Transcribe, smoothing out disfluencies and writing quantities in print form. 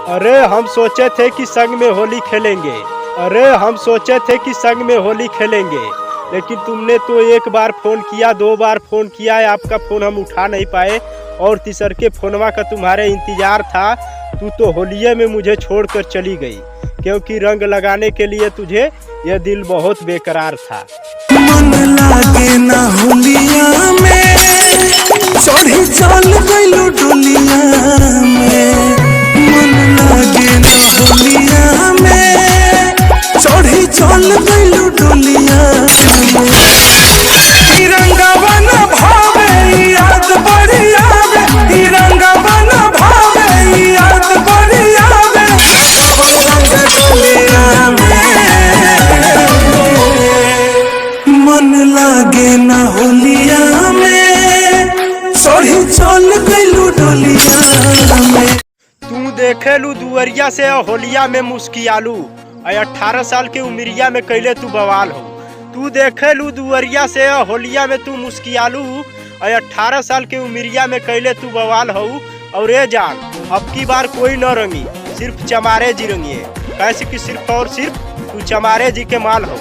अरे हम सोचे थे कि संग में होली खेलेंगे। अरे हम सोचे थे कि संग में होली खेलेंगे, लेकिन तुमने तो एक बार फ़ोन किया, 2 बार फ़ोन किया है, आपका फ़ोन हम उठा नहीं पाए और तीसर के फ़ोनवा का तुम्हारे इंतज़ार था। तू तो होलिये में मुझे छोड़कर चली गई, क्योंकि रंग लगाने के लिए तुझे यह दिल बहुत बेकरार था। मन लागे ना होलिया में, चढ़ी चल गइलू डोलिया में। मन लागे ना होलिया में, चढ़ी चल गइलू डोलिया में। तिरंगा न भावे याद बड़ी आवे, तिरंगा न भावे याद बड़ी आवे। डोलिया मन लागे ना होलिया में, चढ़ी चल गइलू डोलिया में। तू देखेलू दुवरिया से होलिया में मुस्कियालू, 18 साल के उमरिया में कैले तू बवाल हो। तू देखेलू दुवरिया से होलिया में तू मुस्कियालू, 18 साल के उमरिया में कैले तू बवाल हो। और ये जान, अब की बार कोई न रंगी, सिर्फ चमारे जी रंगिए, कैसे कि सिर्फ और सिर्फ तू चमारे जी के माल हो।